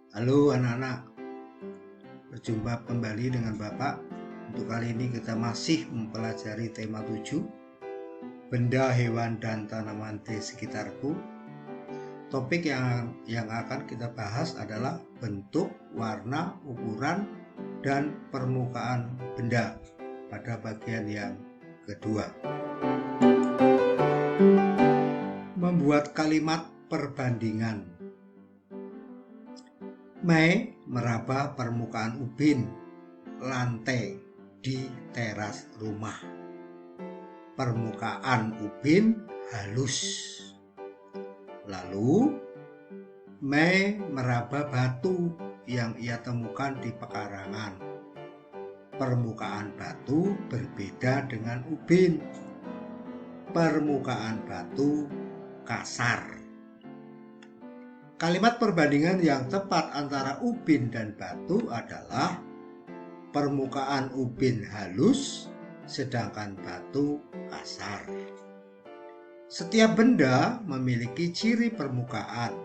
Halo anak-anak, berjumpa kembali dengan Bapak. Untuk kali ini kita masih mempelajari tema 7, benda, hewan, dan tanaman di sekitarku. Topik yang akan kita bahas adalah bentuk, warna, ukuran, dan permukaan benda pada bagian yang kedua. Membuat kalimat perbandingan. Mei meraba permukaan ubin lantai di teras rumah. Permukaan ubin halus. Lalu Mei meraba batu yang ia temukan di pekarangan. Permukaan batu berbeda dengan ubin. Permukaan batu kasar. Kalimat perbandingan yang tepat antara ubin dan batu adalah permukaan ubin halus, sedangkan batu kasar. Setiap benda memiliki ciri permukaan.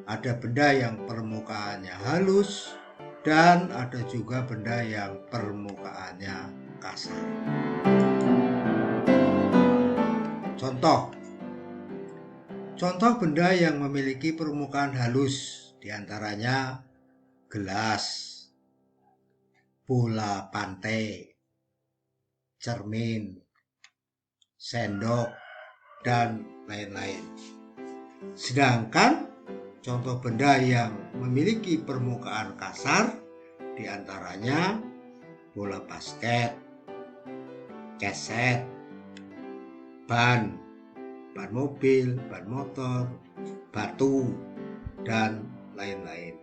Ada benda yang permukaannya halus, dan ada juga benda yang permukaannya kasar. Contoh benda yang memiliki permukaan halus, diantaranya gelas, bola pantai, cermin, sendok, dan lain-lain. Sedangkan contoh benda yang memiliki permukaan kasar, diantaranya bola basket, keset, ban mobil, ban motor, batu, dan lain-lain.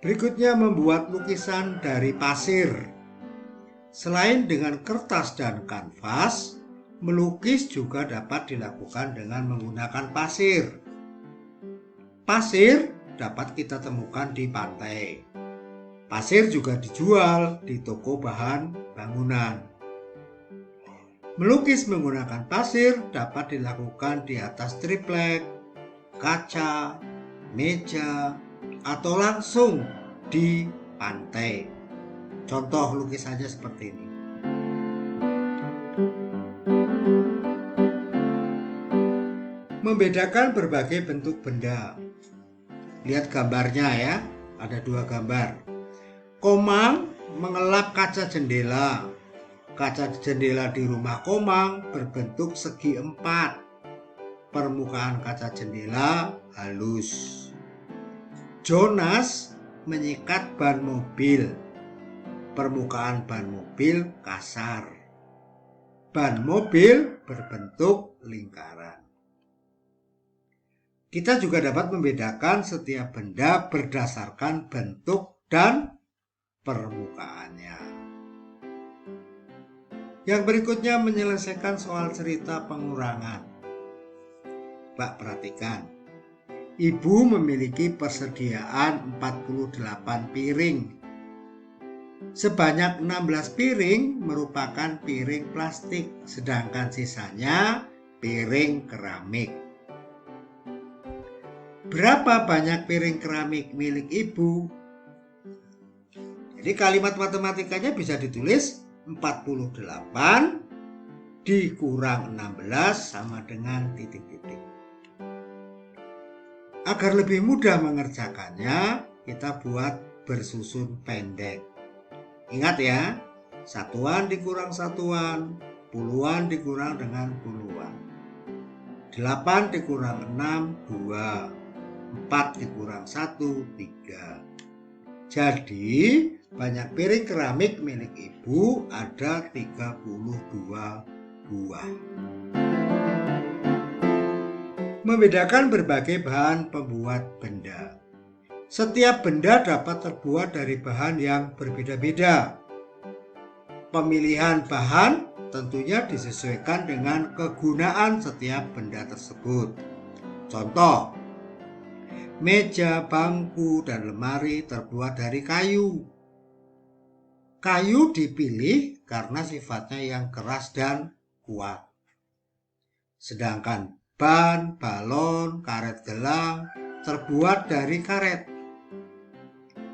Berikutnya membuat lukisan dari pasir. Selain dengan kertas dan kanvas, melukis juga dapat dilakukan dengan menggunakan pasir. Pasir dapat kita temukan di pantai. Pasir juga dijual di toko bahan bangunan. Melukis menggunakan pasir dapat dilakukan di atas triplek, kaca, meja, atau langsung di pantai. Contoh lukisannya seperti ini. Membedakan berbagai bentuk benda. Lihat gambarnya ya, ada dua gambar. Komang mengelap kaca jendela. Kaca jendela di rumah Komang berbentuk segi empat. Permukaan kaca jendela halus. Jonas menyikat ban mobil. Permukaan ban mobil kasar. Ban mobil berbentuk lingkaran. Kita juga dapat membedakan setiap benda berdasarkan bentuk dan permukaannya. Yang berikutnya menyelesaikan soal cerita pengurangan. Mbak perhatikan. Ibu memiliki persediaan 48 piring. Sebanyak 16 piring merupakan piring plastik, sedangkan sisanya piring keramik. Berapa banyak piring keramik milik ibu? Jadi kalimat matematikanya bisa ditulis 48 dikurang 16 sama dengan titik-titik. Agar lebih mudah mengerjakannya, kita buat bersusun pendek. Ingat ya, satuan dikurang satuan, puluhan dikurang dengan puluhan. 8 dikurang 6, 2. 4 dikurang 1, 3. Jadi, banyak piring keramik milik ibu ada 32 buah. Membedakan berbagai bahan pembuat benda. Setiap benda dapat terbuat dari bahan yang berbeda-beda. Pemilihan bahan tentunya disesuaikan dengan kegunaan setiap benda tersebut. Contoh, meja, bangku, dan lemari terbuat dari kayu. Kayu dipilih karena sifatnya yang keras dan kuat. Sedangkan ban, balon, karet gelang terbuat dari karet.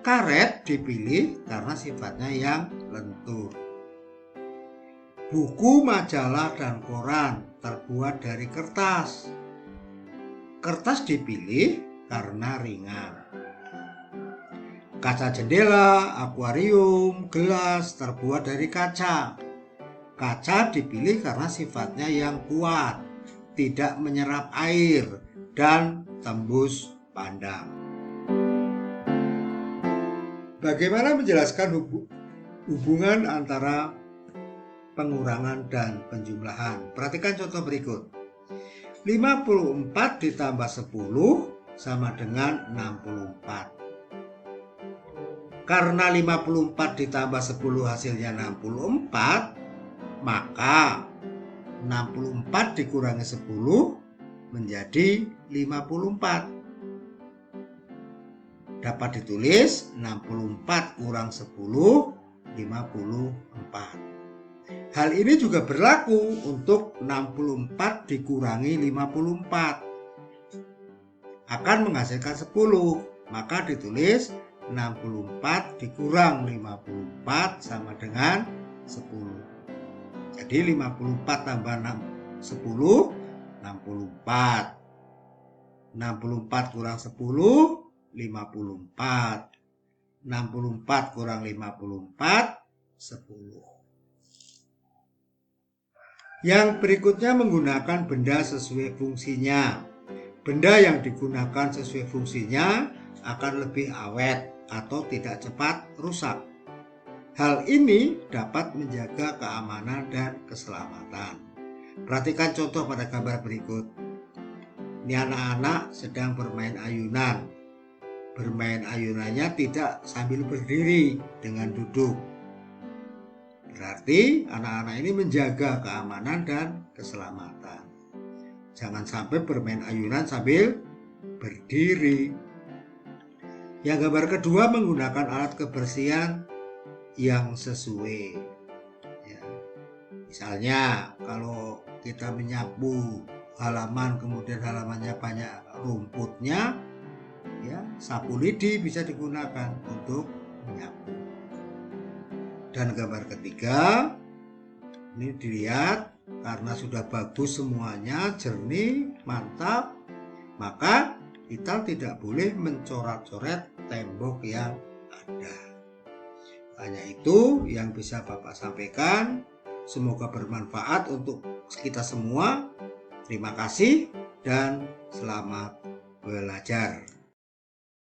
Karet dipilih karena sifatnya yang lentur. Buku, majalah, dan koran terbuat dari kertas. Kertas dipilih karena ringan. Kaca jendela, akuarium, gelas terbuat dari kaca. Kaca dipilih karena sifatnya yang kuat, tidak menyerap air, dan tembus pandang. Bagaimana menjelaskan hubungan antara pengurangan dan penjumlahan? Perhatikan contoh berikut. 54 ditambah 10 sama dengan 64. Karena 54 ditambah 10 hasilnya 64, maka 64 dikurangi 10 menjadi 54. Dapat ditulis 64 kurang 10, 54. Hal ini juga berlaku untuk 64 dikurangi 54. Akan menghasilkan 10, maka ditulis 64 dikurang 54 sama dengan 10. Jadi 54 tambah 10, 64. 64 kurang 10, 54. 64 kurang 54, 10. Yang berikutnya menggunakan benda sesuai fungsinya. Benda yang digunakan sesuai fungsinya akan lebih awet atau tidak cepat rusak. Hal ini dapat menjaga keamanan dan keselamatan. Perhatikan contoh pada gambar berikut. Ini anak-anak sedang bermain ayunan. Bermain ayunannya tidak sambil berdiri dengan duduk. Berarti anak-anak ini menjaga keamanan dan keselamatan. Jangan sampai bermain ayunan sambil berdiri. Yang gambar kedua menggunakan alat kebersihan yang sesuai. Ya. Misalnya kalau kita menyapu halaman kemudian halamannya banyak rumputnya, ya, sapu lidi bisa digunakan untuk menyapu. Dan gambar ketiga, ini dilihat karena sudah bagus semuanya, jernih, mantap, maka kita tidak boleh mencoret-coret tembok yang ada. Hanya itu yang bisa Bapak sampaikan. Semoga bermanfaat untuk kita semua. Terima kasih dan selamat belajar.